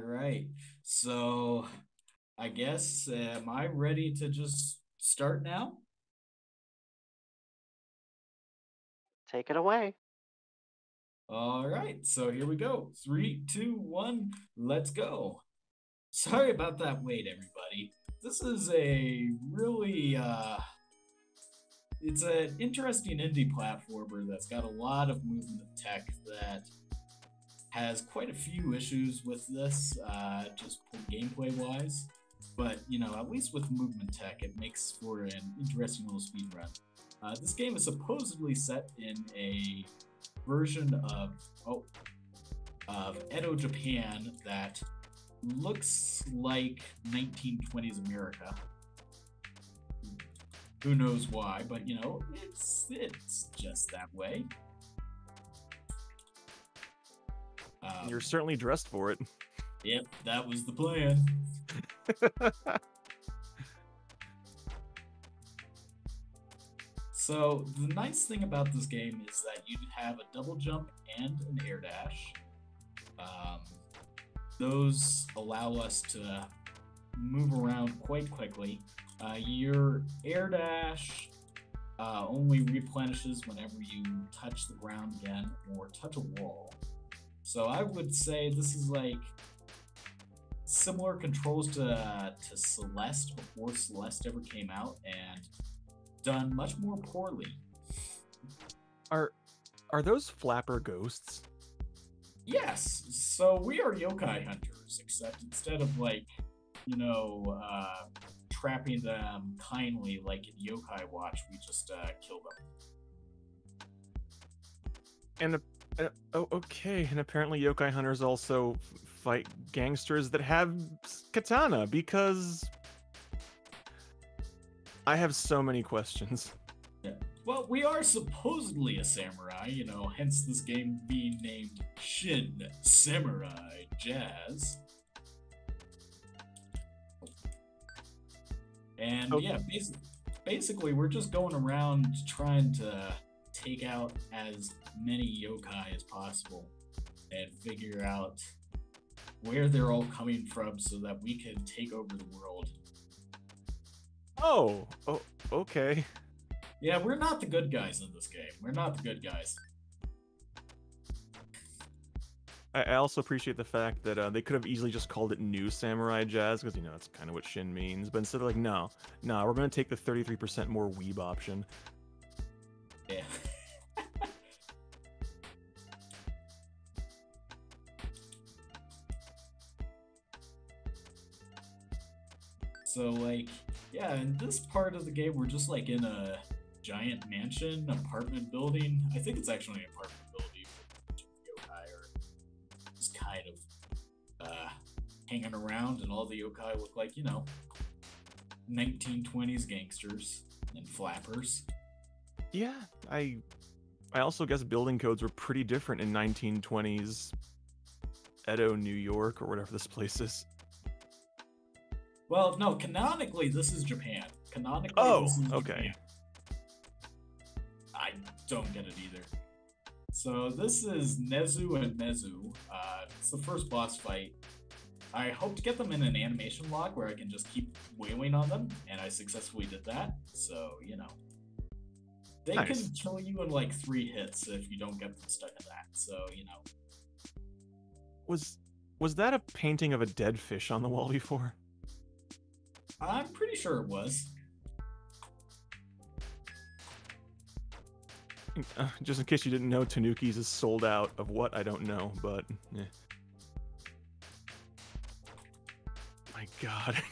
right. So I guess am I ready to just start now? Take it away. All right. So here we go. Three, two, one, let's go. Sorry about that wait, everybody. This is a really it's an interesting indie platformer that's got a lot of movement tech that has quite a few issues with this, just gameplay wise. But at least with movement tech, it makes for an interesting little speed run. This game is supposedly set in a version of Edo, Japan that looks like 1920s America. Who knows why? But it's just that way. You're certainly dressed for it. Yep, that was the plan. So the nice thing about this game is that you have a double jump and an air dash. Those allow us to move around quite quickly. Your air dash only replenishes whenever you touch the ground again or touch a wall. So I would say this is like similar controls to Celeste before Celeste ever came out, and done much more poorly. Are those flapper ghosts? Yes, so we are yokai hunters, except instead of trapping them kindly like in Yokai Watch, we just kill them. And okay, and apparently yokai hunters also fight gangsters that have katana, because I have so many questions. Yeah. Well, we are supposedly a samurai, hence this game being named Shin Samurai Jazz. And Okay. yeah, basically we're just going around trying to take out as many yokai as possible and figure out where they're all coming from so that we can take over the world. Oh, okay. Yeah, we're not the good guys in this game. We're not the good guys. I also appreciate the fact that they could have easily just called it New Samurai Jazz, because that's kind of what Shin means. But instead of like, no, we're gonna take the 33% more weeb option. Yeah. So yeah, in this part of the game, we're just like in a giant mansion, apartment building. I think it's actually an apartment building for yokai, or just kind of hanging around, and all the yokai look like 1920s gangsters and flappers. Yeah, I also guess building codes were pretty different in 1920s Edo, New York, or whatever this place is. Well, no, canonically, this is Japan. Canonically, this is okay. Japan. I don't get it either. So this is Nezu and Mezu. It's the first boss fight. I hope to get them in an animation lock where I can just keep wailing on them, and I successfully did that. So, they Nice. can kill you in like 3 hits if you don't get them stuck in that. So, Was that a painting of a dead fish on the wall before? I'm pretty sure it was. Just in case you didn't know, Tanuki's is sold out of what, I don't know, but yeah. My god.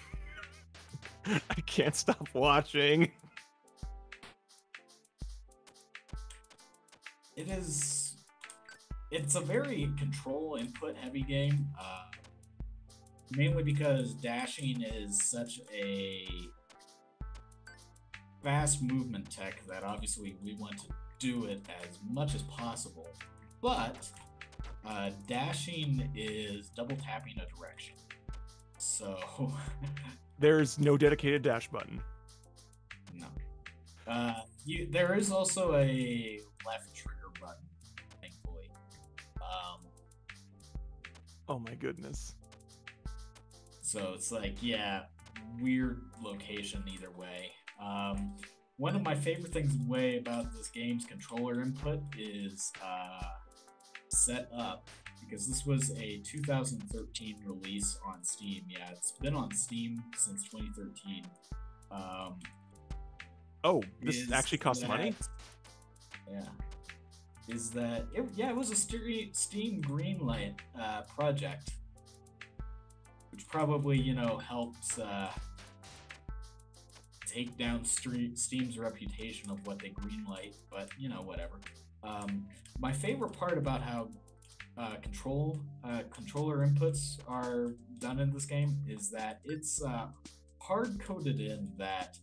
I can't stop watching. It's a very control input heavy game, mainly because dashing is such a fast movement tech that obviously we want to do it as much as possible, but dashing is double tapping a direction, so There's no dedicated dash button. no. There is also a left trigger button, thankfully. Oh my goodness. So it's like, yeah, weird location either way. One of my favorite things way about this game's controller input is set up, because this was a 2013 release on Steam. Yeah, it's been on Steam since 2013. Oh, this actually costs money? Yeah. Is that it? Yeah, it was a Steam Greenlight project, which probably, you know, helped take down Steam's reputation of what they greenlight, but you know, whatever. My favorite part about how controller inputs are done in this game is that it's hard coded in that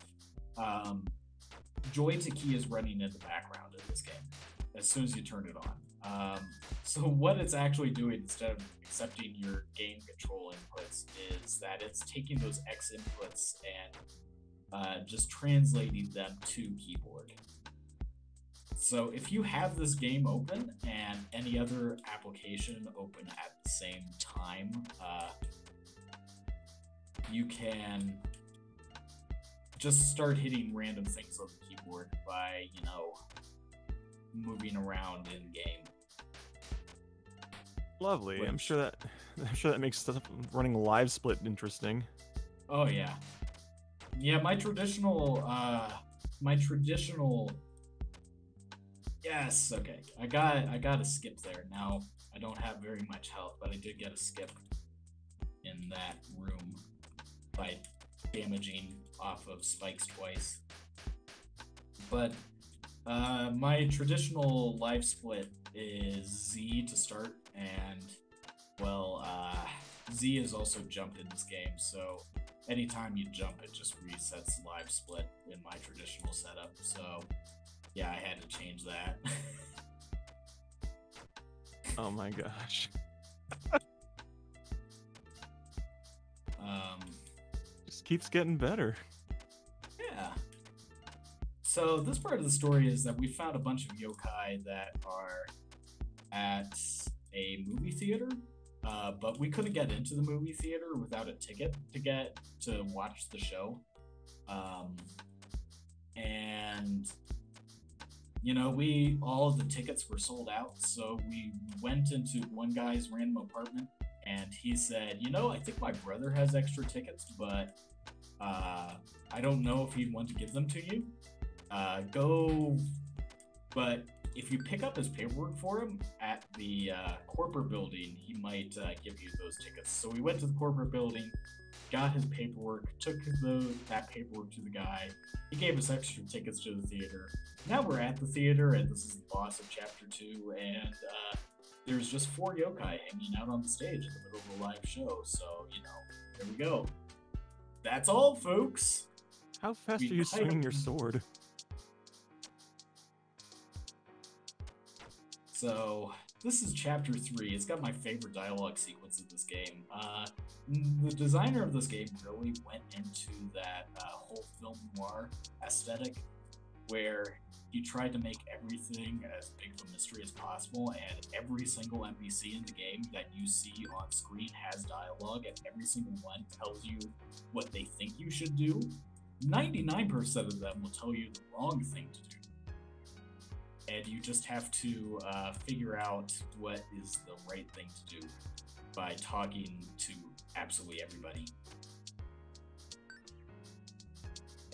joy to key is running in the background in this game as soon as you turn it on. So what it's actually doing, instead of accepting your game control inputs, is that it's taking those X inputs and just translating them to keyboard. So if you have this game open and any other application open at the same time, you can just start hitting random things on the keyboard by, you know, moving around in game. Lovely. I'm sure that makes stuff running live split interesting. Oh yeah. Yeah, my traditional yes, okay. I got a skip there. Now I don't have very much health, but I did get a skip in that room by damaging off of spikes twice. But my traditional live split is Z to start, and well, Z is also jump in this game, so anytime you jump, it just resets live split in my traditional setup. So yeah, I had to change that. Oh my gosh. Just keeps getting better. Yeah. So this part of the story is that we found a bunch of yokai that are at a movie theater, but we couldn't get into the movie theater without a ticket to watch the show. And you know, all of the tickets were sold out, so we went into one guy's random apartment, and he said, you know, I think my brother has extra tickets, but I don't know if he'd want to give them to you. But if you pick up his paperwork for him at the corporate building, he might give you those tickets. So we went to the corporate building, got his paperwork, took that paperwork to the guy. He gave us extra tickets to the theater. Now we're at the theater, and this is the boss of Chapter 2, and there's just 4 yokai hanging out on the stage in the middle of a live show. So, you know, there we go. That's all, folks. How fast are you swinging your sword? So, this is Chapter 3. It's got my favorite dialogue sequence in this game. The designer of this game really went into that whole film noir aesthetic, where he tried to make everything as big of a mystery as possible, and every single NPC in the game that you see on screen has dialogue, and every single one tells you what they think you should do. 99% of them will tell you the wrong thing to do. And you just have to figure out what is the right thing to do by talking to absolutely everybody.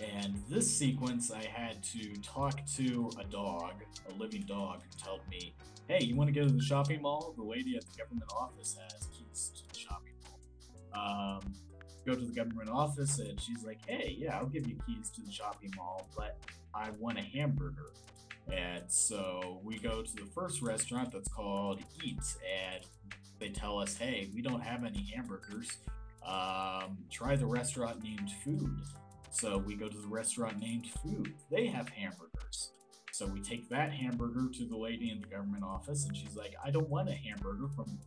And this sequence, I had to talk to a dog, a living dog, who told me, hey, you want to go to the shopping mall? The lady at the government office has keys to the shopping mall. Go to the government office, and she's like, hey, yeah, I'll give you keys to the shopping mall, but I want a hamburger. And so we go to the first restaurant that's called Eat, and they tell us, hey, we don't have any hamburgers. Try the restaurant named Food. So we go to the restaurant named Food. They have hamburgers. So we take that hamburger to the lady in the government office, and she's like, I don't want a hamburger from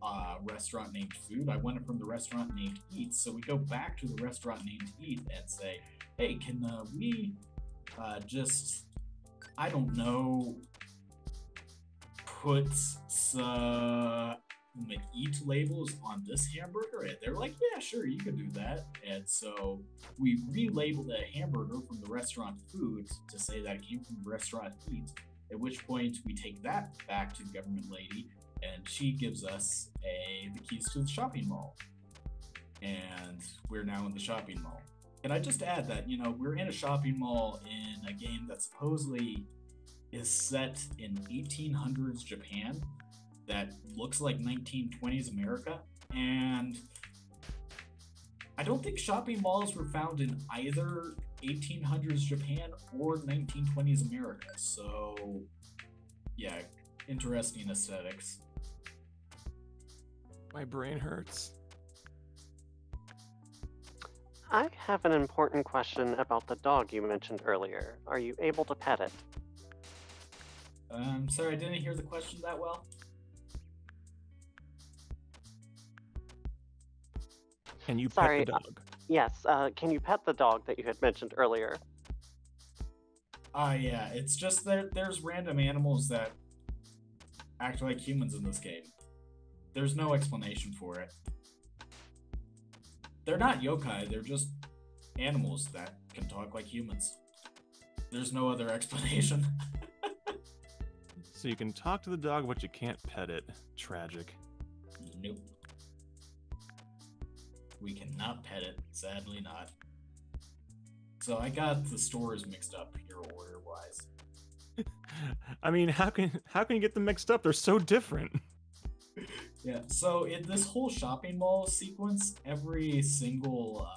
a restaurant named Food. I want it from the restaurant named Eat. So we go back to the restaurant named Eat and say, hey, can we just, I don't know, put eat labels on this hamburger? And they're like, yeah, sure, you can do that. And so we relabeled a hamburger from the restaurant foods to say that it came from restaurant eat. At which point we take that back to the government lady, and she gives us the keys to the shopping mall. And we're now in the shopping mall. Can I just add that, you know, we're in a shopping mall in a game that supposedly is set in 1800s Japan that looks like 1920s America. And I don't think shopping malls were found in either 1800s Japan or 1920s America. So, yeah, interesting aesthetics. My brain hurts. I have an important question about the dog you mentioned earlier. Are you able to pet it? Sorry, I didn't hear the question that well. Can you Sorry, pet the dog? Yes, can you pet the dog that you had mentioned earlier? Yeah, it's just that there's random animals that act like humans in this game. There's no explanation for it. They're not yokai, they're just animals that can talk like humans. There's no other explanation. So you can talk to the dog, but you can't pet it. Tragic. Nope. We cannot pet it, sadly not. So I got the stores mixed up here order-wise. I mean, how can you get them mixed up? They're so different. Yeah, so in this whole shopping mall sequence, every single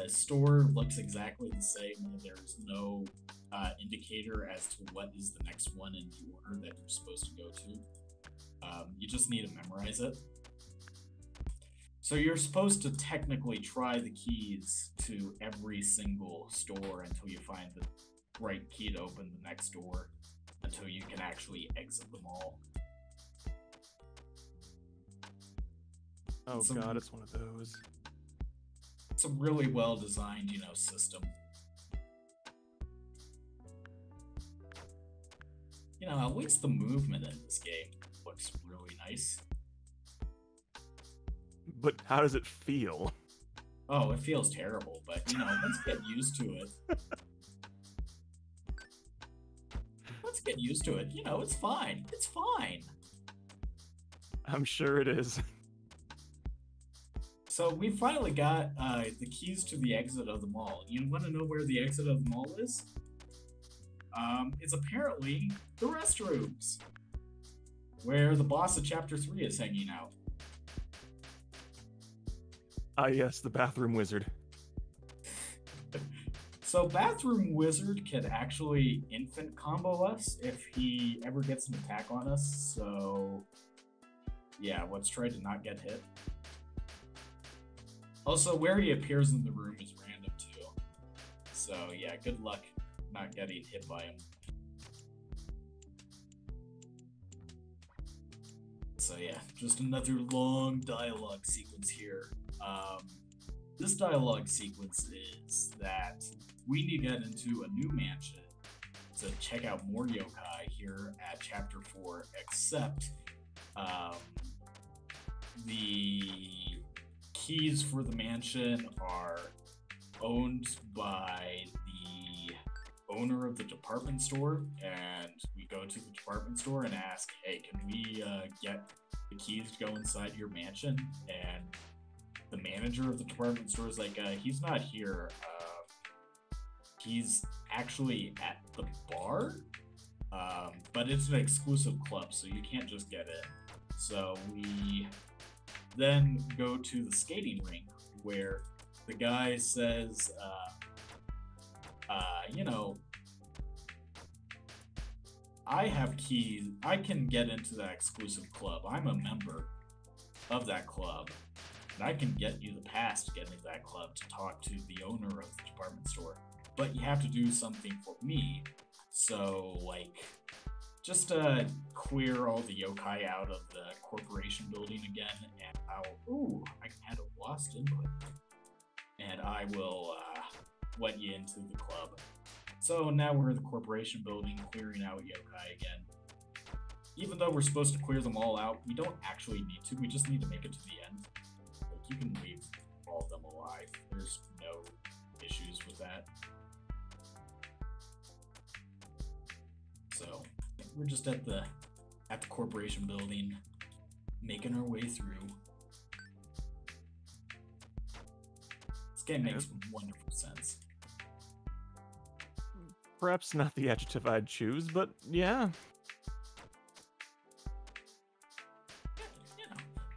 store looks exactly the same. There's no indicator as to what is the next one in the order that you're supposed to go to. You just need to memorize it. So you're supposed to technically try the keys to every single store until you find the right key to open the next door, until you can actually exit the mall. Oh god, it's one of those. It's a really well designed, you know, system. You know, at least the movement in this game looks really nice. But how does it feel? Oh, it feels terrible, but you know, let's get used to it. Let's get used to it. You know, it's fine. It's fine. I'm sure it is. So we finally got the keys to the exit of the mall. You want to know where the exit of the mall is? It's apparently the restrooms, where the boss of Chapter 3 is hanging out. Ah yes, the bathroom wizard. So Bathroom Wizard can actually infant combo us if he ever gets an attack on us. So yeah, let's try to not get hit. Also, where he appears in the room is random too. So yeah, good luck not getting hit by him. So yeah, just another long dialogue sequence here. This dialogue sequence is that we need to get into a new mansion to check out more yokai here at Chapter 4, except the keys for the mansion are owned by the owner of the department store, and we go to the department store and ask, hey, can we get the keys to go inside your mansion? And the manager of the department store is like, he's not here. He's actually at the bar, but it's an exclusive club, so you can't just get in. So we then go to the skating rink, where the guy says, you know, I have keys, I can get into that exclusive club. I'm a member of that club, and I can get you the pass to get into that club to talk to the owner of the department store. But you have to do something for me. So, like, just clear all the yokai out of the corporation building again, and I had a lost input. And I will let you into the club. So now we're in the corporation building, clearing out yokai again. even though we're supposed to clear them all out, we don't actually need to. We just need to make it to the end. Like, you can leave all of them alive. There's no issues with that. So we're just at the corporation building, making our way through. This game makes wonderful sense. Perhaps not the adjective I'd choose, but yeah.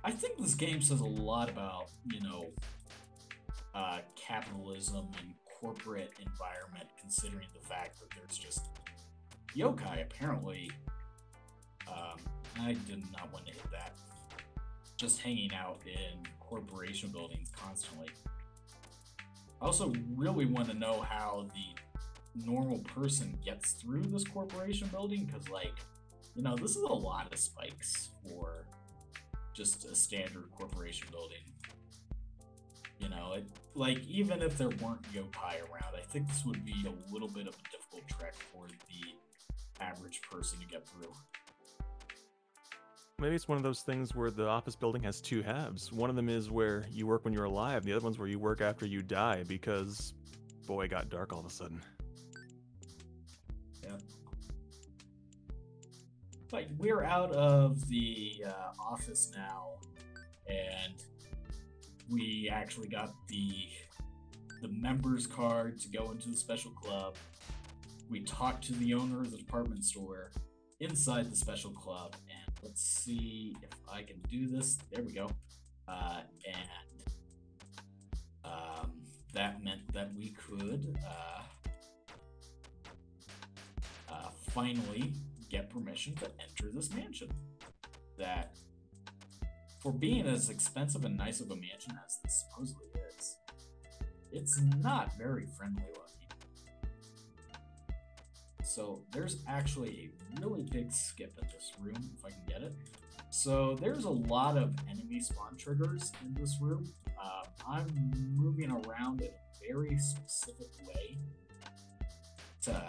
I think this game says a lot about, you know, capitalism and corporate environment, considering the fact that there's just yokai, apparently. I did not want to hit that. Just hanging out in corporation buildings constantly. I also really want to know how the normal person gets through this corporation building, because, like, you know, this is a lot of spikes for just a standard corporation building. You know, like, even if there weren't yokai around, I think this would be a little bit of a difficult trek for the average person to get through. Maybe it's one of those things where the office building has two halves. One of them is where you work when you're alive, the other one's where you work after you die, because, boy, it got dark all of a sudden. Yeah. Like, we're out of the office now, and we actually got the members card to go into the special club. We talked to the owner of the department store inside the special club, and let's see if I can do this. There we go. That meant that we could finally get permission to enter this mansion. That, for being as expensive and nice of a mansion as this supposedly is, it's not very friendly looking. So there's actually a really big skip in this room, if I can get it. So there's a lot of enemy spawn triggers in this room. I'm moving around in a very specific way to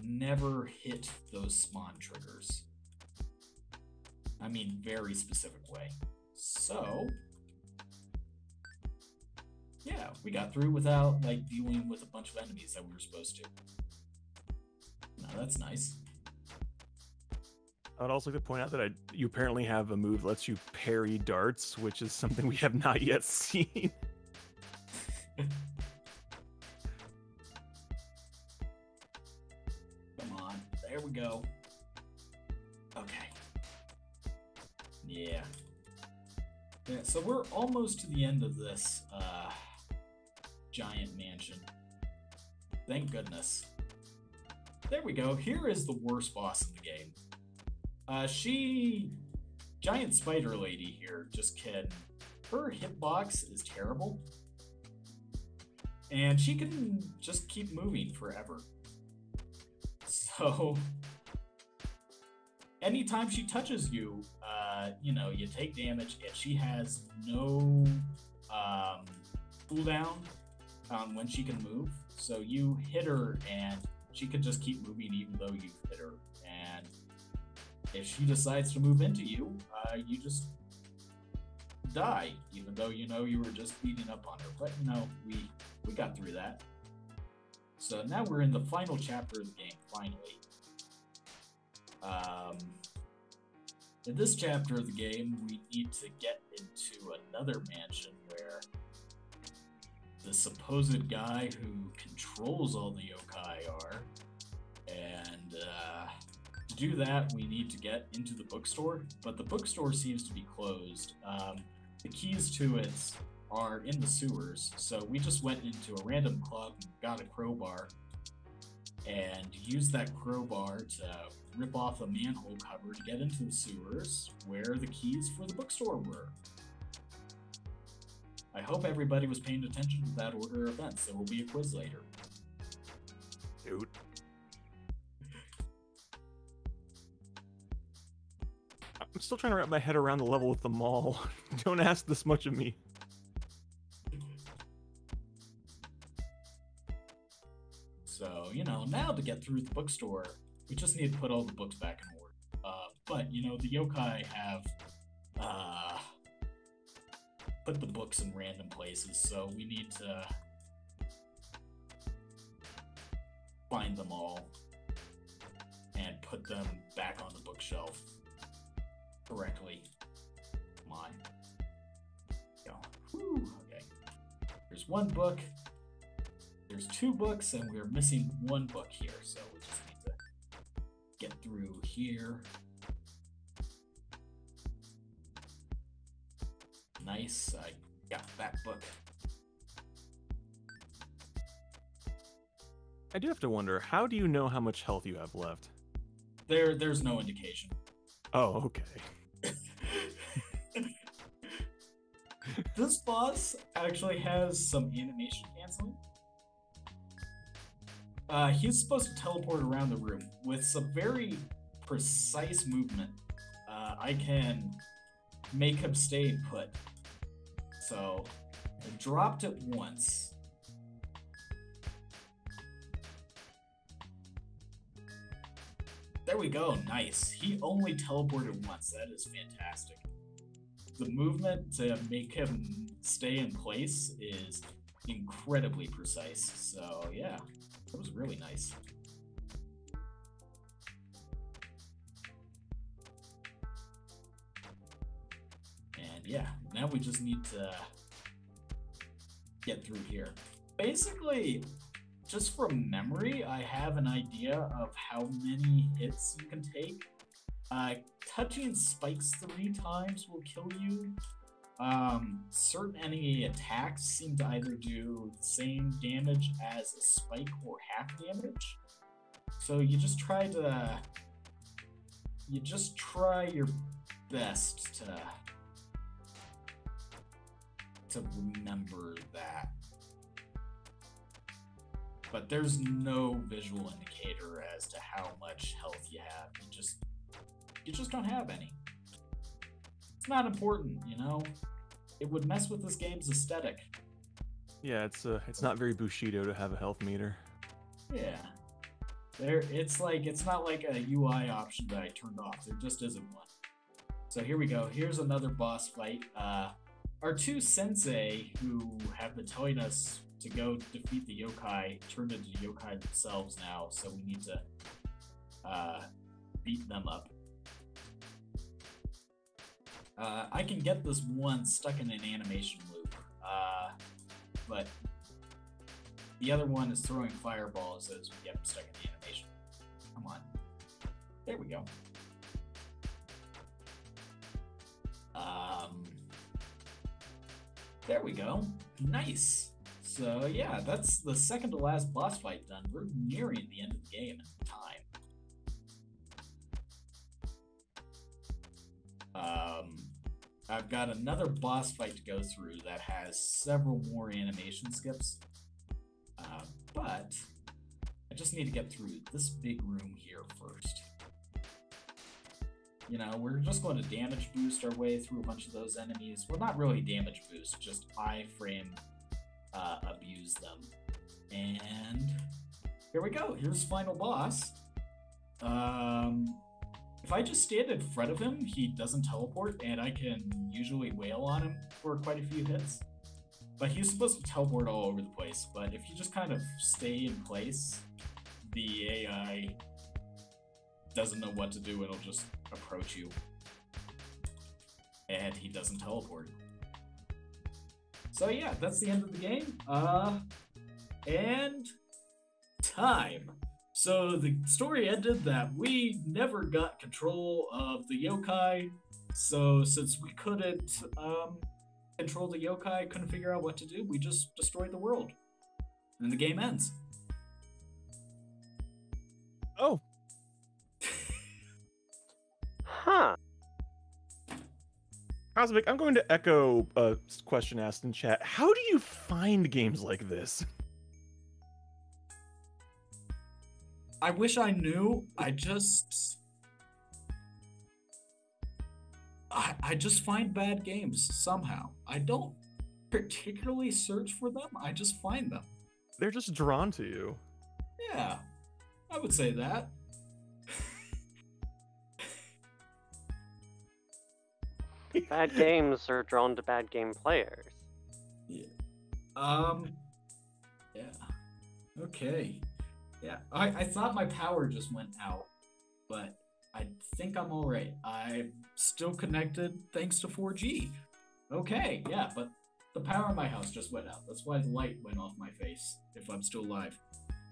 never hit those spawn triggers. I mean, very specific way. So yeah, we got through without, like, dealing with a bunch of enemies that we were supposed to. Now that's nice. I'd also like to point out that you apparently have a move that lets you parry darts, which is something we have not yet seen. Come on, there we go. Okay. Yeah. Yeah, so we're almost to the end of this giant mansion. Thank goodness. There we go. Here is the worst boss in the game. Giant spider lady here, just kidding. Her hitbox is terrible. And she can just keep moving forever. So, anytime she touches you, you know, you take damage, and she has no cooldown on when she can move. So you hit her, and she can just keep moving even though you've hit her. And if she decides to move into you, you just die, even though you know you were just beating up on her. But, you know, we got through that. So now we're in the final chapter of the game, finally. In this chapter of the game, we need to get into another mansion where the supposed guy who controls all the yokai are. And to do that, we need to get into the bookstore, but the bookstore seems to be closed. The keys to it are in the sewers, so we just went into a random club and got a crowbar and used that crowbar to rip off a manhole cover to get into the sewers where the keys for the bookstore were. I hope everybody was paying attention to that order of events. There will be a quiz later. Dude. I'm still trying to wrap my head around the level with the mall. Don't ask this much of me. So, you know, now to get through the bookstore, We just need to put all the books back in order. But, you know, the yokai have put the books in random places, so we need to find them all and put them back on the bookshelf correctly. Come on. Go. Whew. Okay. There's one book. There's 2 books, and we're missing 1 book here, so we just need to get through here. Nice. I got that book. I do have to wonder, how do you know how much health you have left? There's no indication. Oh, okay. This boss actually has some animation canceling. He's supposed to teleport around the room with some very precise movement. I can make him stay put. So, I dropped it once. There we go, nice. He only teleported once, that is fantastic. The movement to make him stay in place is incredibly precise, so yeah, that was really nice. And yeah, now we just need to get through here. Basically, just from memory, I have an idea of how many hits you can take. Touching spikes 3 times will kill you. Certain enemy attacks seem to either do the same damage as a spike or half damage. So you just try your best to remember that. But there's no visual indicator as to how much health you have. You just don't have any. It's not important, you know? It would mess with this game's aesthetic. Yeah, it's not very Bushido to have a health meter. Yeah. It's not like a UI option that I turned off. There just isn't one. So here we go. Here's another boss fight. Our 2 sensei who have been telling us to go defeat the yokai turned into yokai themselves now, so we need to beat them up. I can get this one stuck in an animation loop, but the other one is throwing fireballs as we get stuck in the animation. Come on. There we go. There we go. Nice. So yeah, that's the second to last boss fight done. We're nearing the end of the game in time. I've got another boss fight to go through that has several more animation skips. But I just need to get through this big room here first. You know, we're just going to damage boost our way through a bunch of those enemies. Well, not really damage boost, just iframe abuse them. And here we go. Here's the final boss. If I just stand in front of him, he doesn't teleport, and I can usually wail on him for quite a few hits. But he's supposed to teleport all over the place, but if you just kind of stay in place, the AI doesn't know what to do, and it'll just approach you. And he doesn't teleport. So yeah, that's the end of the game. And time. So the story ended that we never got control of the yokai. So since we couldn't control the yokai, couldn't figure out what to do, we just destroyed the world. And the game ends. Oh. Huh. Cosmic, I'm going to echo a question asked in chat. How do you find games like this? I wish I knew. I just find bad games somehow. I don't particularly search for them. I just find them. They're just drawn to you. Yeah, I would say that. Bad games are drawn to bad game players. Yeah. Yeah. Okay. Yeah. I thought my power just went out, but I think I'm all right. I'm still connected thanks to 4G. Okay. Yeah, but the power in my house just went out. That's why the light went off my face. If I'm still alive,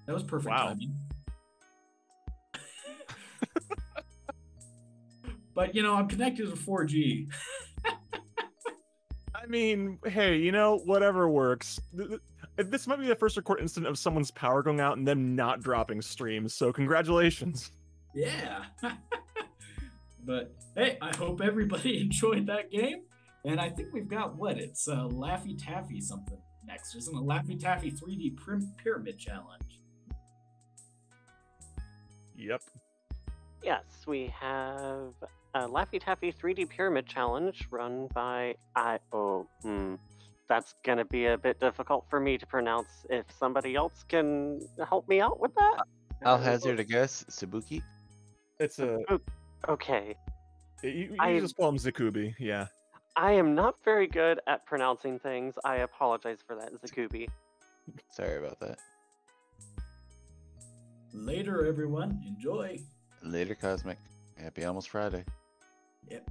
that was perfect timing. But I'm connected to 4G. I mean, hey, whatever works. This might be the first record incident of someone's power going out and them not dropping streams, so congratulations. Yeah. But hey, I hope everybody enjoyed that game. And I think we've got it's Laffy Taffy something next, isn't it? Laffy Taffy 3D Pyramid Challenge. Yep. Yes, we have a Laffy Taffy 3D Pyramid Challenge run by that's gonna be a bit difficult for me to pronounce. If somebody else can help me out with that, I'll hazard a guess. Sabuki. It's a okay. You just call him Zakubi, yeah. I am not very good at pronouncing things. I apologize for that, Zakubi. Sorry about that. Later, everyone. Enjoy. Later, Cosmic. Happy almost Friday. Yep.